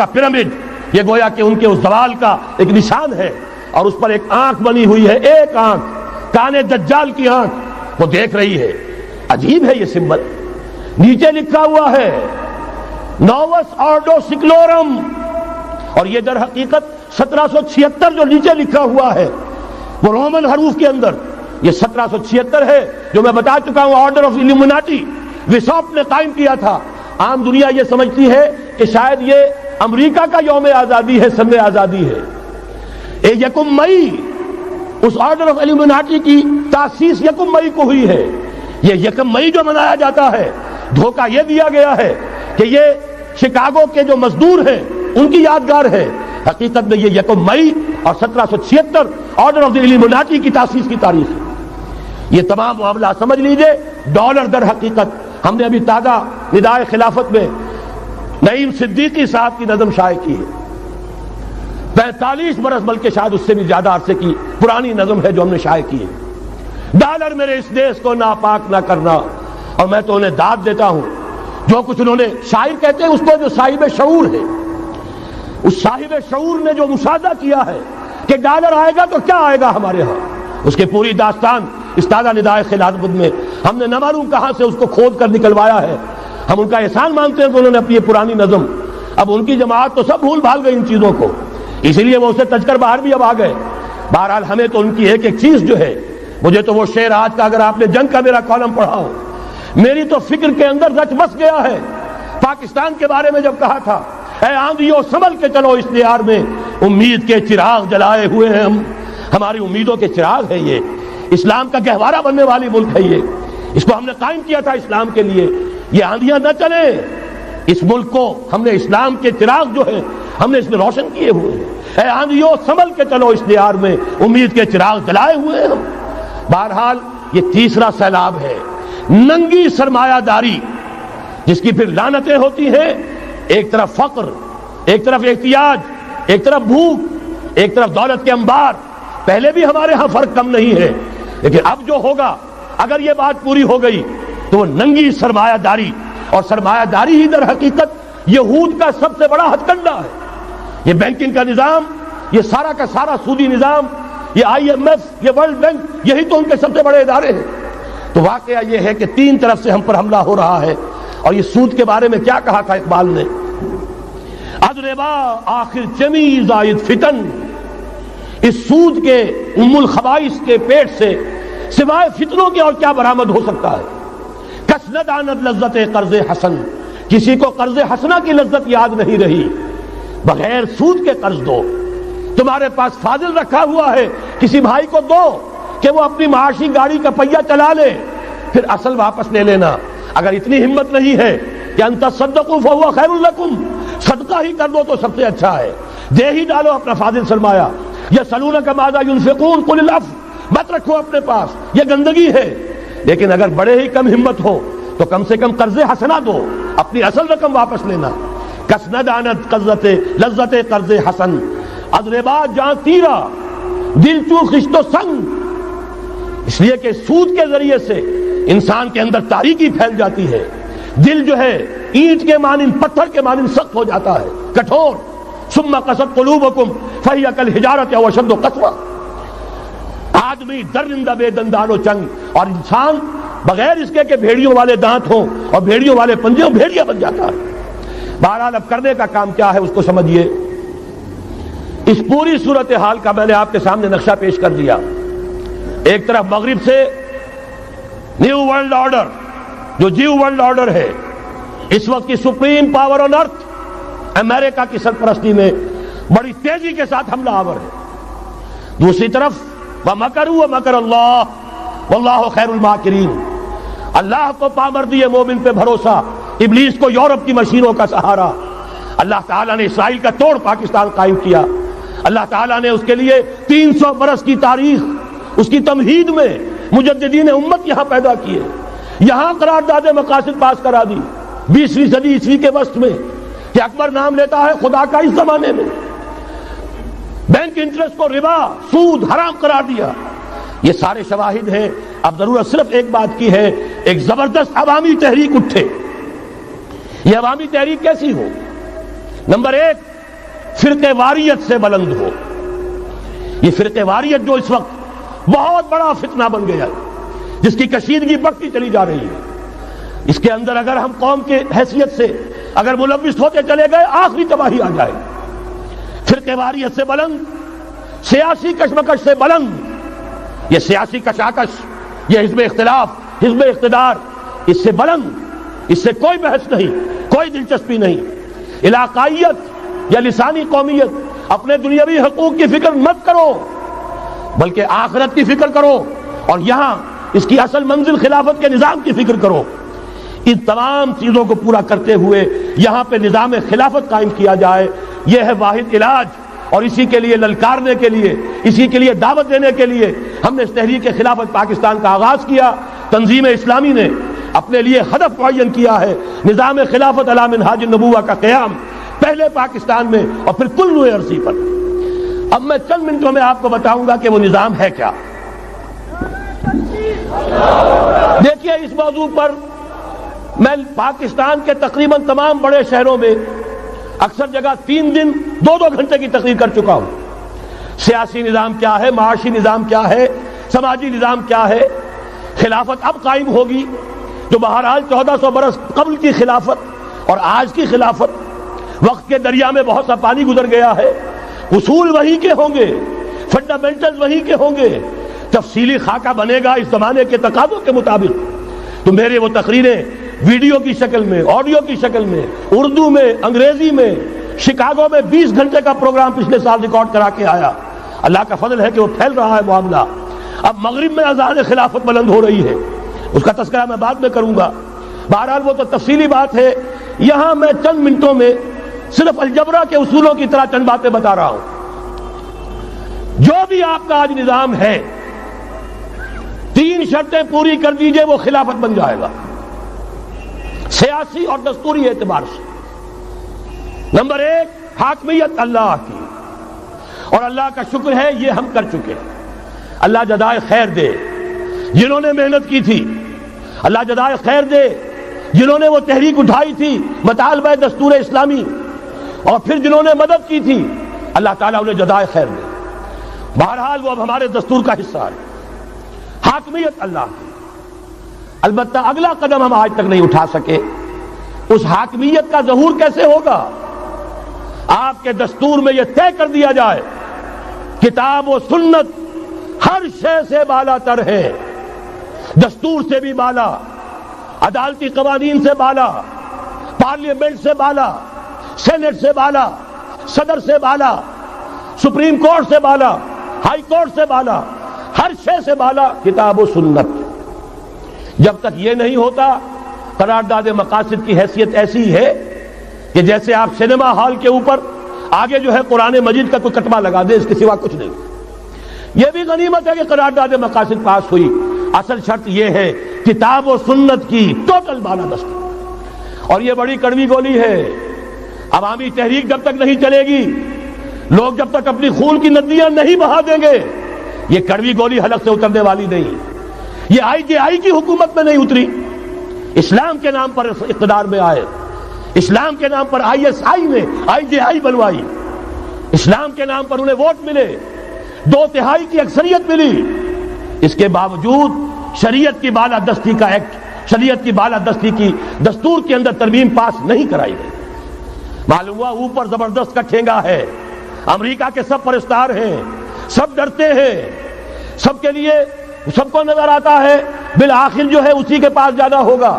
کا پیرامڈ یہ گویا کہ ان کے اس زوال کا ایک نشان ہے، اور اس پر ایک آنکھ بنی ہوئی ہے، ایک آنکھ، کان دجال کی آنکھ، وہ دیکھ رہی ہے۔ عجیب ہے یہ سمبل، نیچے لکھا ہوا ہے نووس آرڈو سیکلورم، اور یہ در حقیقت 1776 جو نیچے لکھا ہوا ہے وہ رومن حروف کے اندر یہ 1776 ہے، جو میں بتا چکا ہوں آرڈر آف ایلومیناٹی وساپ نے قائم کیا تھا۔ عام دنیا یہ سمجھتی ہے کہ شاید یہ امریکہ کا یوم آزادی ہے، سن آزادی ہے۔ یکم مئی اس آرڈر آف ایلومیناٹی کی تاسیس یکم مئی کو ہوئی ہے۔ یہ یکم مئی جو منایا جاتا ہے، دھوکہ یہ دیا گیا ہے کہ یہ شکاگو کے جو مزدور ہیں ان کی یادگار ہے، حقیقت میں یہ یکم مئی اور 1776 آرڈر آف دی ایلومیناٹی کی تاسیس کی تاریخ ہے۔ یہ تمام معاملہ سمجھ لیجئے ڈالر در حقیقت۔ ہم نے ابھی تازہ ندائے خلافت میں نعیم صدیقی صاحب کی نظم شائع کی ہے، 45 برس بلکہ شاید اس سے بھی زیادہ عرصے کی پرانی نظم ہے جو ہم نے شائع کی ہے۔ ڈالر میرے اس دیش کو ناپاک نہ کرنا، اور میں تو انہیں داد دیتا ہوں جو کچھ انہوں نے، شاعر کہتے ہیں اس کو جو صاحب شعور ہے، اس صاحب شعور نے جو مشاہدہ کیا ہے کہ ڈالر آئے گا تو کیا آئے گا ہمارے ہاں، اس کی پوری داستان اس تازہ ندائے خلافت میں ہم نے نہ معلوم کہاں سے اس کو کھود کر نکلوایا ہے۔ ہم ان کا احسان مانتے ہیں کہ انہوں نے اپنی یہ پرانی نظم، اب ان کی جماعت تو سب بھول بھال گئی ان چیزوں کو، اسی لیے وہ اسے تج کر باہر بھی اب آ گئے۔ بہرحال ہمیں تو ان کی ایک ایک چیز جو ہے، مجھے تو وہ شعر آج کا اگر آپ نے جنگ کا میرا کالم پڑھا ہو، میری تو فکر کے اندر رچ بس گیا ہے۔ پاکستان کے بارے میں جب کہا تھا اے آندھیو سنبھل کے چلو اس دیار میں، امید کے چراغ جلائے ہوئے ہیں ہم، ہماری امیدوں کے چراغ ہے یہ، اسلام کا گہوارہ بننے والی ملک ہے یہ، اس کو ہم نے قائم کیا تھا اسلام کے لیے، یہ آندھیاں نہ چلیں، اس ملک کو ہم نے اسلام کے چراغ جو ہے ہم نے اس میں روشن کیے ہوئے ہیں۔ اے آندھیو سنبھل کے چلو اس دیار میں، امید کے چراغ جلائے ہوئے ہیں ہم۔ بہرحال یہ تیسرا سیلاب ہے، ننگی سرمایہ داری، جس کی پھر لعنتیں ہوتی ہیں، ایک طرف فقر، ایک طرف احتیاج، ایک طرف بھوک، ایک طرف دولت کے انبار۔ پہلے بھی ہمارے ہاں فرق کم نہیں ہے، لیکن اب جو ہوگا اگر یہ بات پوری ہو گئی تو وہ ننگی سرمایہ داری، اور سرمایہ داری ہی در حقیقت یہود کا سب سے بڑا ہتھ کنڈا ہے۔ یہ بینکنگ کا نظام، یہ سارا کا سارا سودی نظام، یہ IMF، یہ ورلڈ بینک، یہی تو ان کے سب سے بڑے ادارے ہیں۔ تو واقعہ یہ ہے کہ تین طرف سے ہم پر حملہ ہو رہا ہے۔ اور یہ سود کے بارے میں کیا کہا تھا اقبال نے؟ ادربا آخر چمی زائد فتن، اس سود کے ام الخبائث کے پیٹ سے سوائے فتنوں کے اور کیا برآمد ہو سکتا ہے؟ کس نہ داند لذت قرض حسن، کسی کو قرض حسنہ کی لذت یاد نہیں رہی، بغیر سود کے قرض دو۔ تمہارے پاس فاضل رکھا ہوا ہے، کسی بھائی کو دو کہ وہ اپنی معاشی گاڑی کا پہیہ چلا لے، پھر اصل واپس لے لینا۔ اگر اتنی ہمت نہیں ہے کہ ان تصدقوا فهو خیر لکم، صدقہ ہی کر دو تو سب سے اچھا ہے، دے ہی ڈالو اپنا فاضل سرمایہ۔ یسألونک ماذا ينفقون قل العفو، مت رکھو اپنے پاس، یہ گندگی ہے۔ لیکن اگر بڑے ہی کم ہمت ہو تو کم سے کم قرض حسنہ دو، اپنی اصل رقم واپس لینا۔ کس نہ داند لذت قرض حسن، ادربا جاں تیرا دل چو خشت و سنگ، اس لیے کہ سود کے ذریعے سے انسان کے اندر تاریکی پھیل جاتی ہے، دل جو ہے اینٹ کے مانند، پتھر کے مانند سخت ہو جاتا ہے، کٹھور۔ ثم قست قلوبکم فہی کالحجارۃ او اشد قسوہ، آدمی درندہ بے دندان و چنگ، اور انسان بغیر اس کے کہ بھیڑیوں والے دانت ہوں اور بھیڑیوں والے پنجے ہوں، بھیڑیا بن جاتا ہے۔ بہرحال اب کرنے کا کام کیا ہے اس کو سمجھیے۔ اس پوری صورتحال کا میں نے آپ کے سامنے نقشہ پیش کر دیا۔ ایک طرف مغرب سے نیو ورلڈ آرڈر، جو جیو ورلڈ آرڈر ہے، اس وقت کی سپریم پاور آن ارتھ، امریکہ کی سرپرستی میں بڑی تیزی کے ساتھ حملہ آور ہے۔ دوسری طرف وَمَكَرُوا وَمَكَرَ اللَّهُ وَاللَّهُ خَيْرُ الْمَاكِرِينَ، اللہ کو پامردی مومن پہ بھروسہ، ابلیس کو یورپ کی مشینوں کا سہارا۔ اللہ تعالیٰ نے اسرائیل کا توڑ پاکستان قائم کیا، اللہ تعالیٰ نے اس کے لیے 300 برس کی تاریخ، اس کی تمہید میں مجددین امت یہاں پیدا کیے، یہاں قرارداد مقاصد پاس کرا دی 20ویں صدی عیسوی کے وسط میں، کہ اکبر نام لیتا ہے خدا کا اس زمانے میں، بینک انٹرسٹ کو ربا، سود حرام قرار دیا۔ یہ سارے شواہد ہیں۔ اب ضرورت صرف ایک بات کی ہے، ایک زبردست عوامی تحریک اٹھے۔ یہ عوامی تحریک کیسی ہو؟ نمبر 1، فرقے واریت سے بلند ہو. یہ فرقے واریت جو اس وقت بہت بڑا فتنہ بن گیا ہے، جس کی کشیدگی بڑھتی چلی جا رہی ہے، اس کے اندر اگر ہم قوم کی حیثیت سے اگر ملوث ہوتے چلے گئے آخری تباہی آ جائے. فرقے واریت سے بلند، سیاسی کشمکش سے بلند، یہ سیاسی کشاکش، یہ حزب اختلاف، حزب اقتدار، اس سے بلند، اس سے کوئی بحث نہیں، کوئی دلچسپی نہیں. علاقائیت یا لسانی قومیت، اپنے دنیاوی حقوق کی فکر مت کرو بلکہ آخرت کی فکر کرو، اور یہاں اس کی اصل منزل خلافت کے نظام کی فکر کرو. ان تمام چیزوں کو پورا کرتے ہوئے یہاں پہ نظام خلافت قائم کیا جائے، یہ ہے واحد علاج. اور اسی کے لیے للکارنے کے لیے، اسی کے لیے دعوت دینے کے لیے ہم نے اس تحریک خلافت پاکستان کا آغاز کیا. تنظیم اسلامی نے اپنے لیے ہدف معین کیا ہے نظام خلافت علی منہاج النبوہ کا قیام، پہلے پاکستان میں اور پھر کل روئے عرضی پر. اب میں چند منٹوں میں آپ کو بتاؤں گا کہ وہ نظام ہے کیا. دیکھیے، اس موضوع پر میں پاکستان کے تقریباً تمام بڑے شہروں میں اکثر جگہ 3 دن 2 گھنٹے کی تقریر کر چکا ہوں. سیاسی نظام کیا ہے، معاشی نظام کیا ہے، سماجی نظام کیا ہے. خلافت اب قائم ہوگی جو بہرحال 1400 برس قبل کی خلافت اور آج کی خلافت، وقت کے دریا میں بہت سا پانی گزر گیا ہے. اصول وہی کے ہوں گے، فنڈامنٹل وہی کے ہوں گے، تفصیلی خاکہ بنے گا اس زمانے کے تقاضوں کے مطابق. تو میرے وہ تقریریں ویڈیو کی شکل میں، آڈیو کی شکل میں، اردو میں، انگریزی میں، شکاگو میں 20 گھنٹے کا پروگرام پچھلے سال ریکارڈ کرا کے آیا. اللہ کا فضل ہے کہ وہ پھیل رہا ہے معاملہ. اب مغرب میں اذان خلافت بلند ہو رہی ہے، اس کا تذکرہ میں بعد میں کروں گا. بہرحال وہ تو تفصیلی بات ہے. یہاں میں چند منٹوں میں صرف الجبرا کے اصولوں کی طرح چند باتیں بتا رہا ہوں. جو بھی آپ کا آج نظام ہے، 3 شرطیں پوری کر دیجئے وہ خلافت بن جائے گا، سیاسی اور دستوری اعتبار سے. نمبر 1، حاکمیت اللہ کی، اور اللہ کا شکر ہے یہ ہم کر چکے. اللہ جزائے خیر دے جنہوں نے محنت کی تھی، اللہ جزائے خیر دے جنہوں نے وہ تحریک اٹھائی تھی مطالبہ دستور اسلامی، اور پھر جنہوں نے مدد کی تھی، اللہ تعالیٰ انہیں جزائے خیر دے. بہرحال وہ اب ہمارے دستور کا حصہ ہے. حاکمیت اللہ کی. البتہ اگلا قدم ہم آج تک نہیں اٹھا سکے. اس حاکمیت کا ظہور کیسے ہوگا؟ آپ کے دستور میں یہ طے کر دیا جائے کتاب و سنت ہر شے سے بالا تر ہے، دستور سے بھی بالا، عدالتی قوانین سے بالا، پارلیمنٹ سے بالا، سینٹ سے بالا، صدر سے بالا، سپریم کورٹ سے بالا، ہائی کورٹ سے بالا، ہر شے سے بالا کتاب و سنت. جب تک یہ نہیں ہوتا، قرارداد مقاصد کی حیثیت ایسی ہے کہ جیسے آپ سینما ہال کے اوپر آگے جو ہے قرآن مجید کا کوئی کٹمہ لگا دیں، اس کے سوا کچھ نہیں. یہ بھی غنیمت ہے کہ قرارداد مقاصد پاس ہوئی. اصل شرط یہ ہے کتاب و سنت کی ٹوٹل بالادستی. اور یہ بڑی کڑوی گولی ہے. عوامی تحریک جب تک نہیں چلے گی، لوگ جب تک اپنی خون کی ندیاں نہیں بہا دیں گے، یہ کڑوی گولی حلق سے اترنے والی نہیں. یہ IJI کی حکومت میں نہیں اتری، اسلام کے نام پر اقتدار میں آئے، اسلام کے نام پر ISI نے IJI بنوائی، اسلام کے نام پر انہیں ووٹ ملے، 2/3 کی اکثریت ملی. اس کے باوجود شریعت کی بالادستی کا ایکٹ، شریعت کی بالادستی کی دستور کے اندر ترمیم پاس نہیں کرائی گئی. معلوم ہوا اوپر زبردست کا ٹھینگا ہے، امریکہ کے سب پرستار ہیں، سب ڈرتے ہیں، سب کے لیے سب کو نظر آتا ہے بالآخر جو ہے اسی کے پاس جانا ہوگا.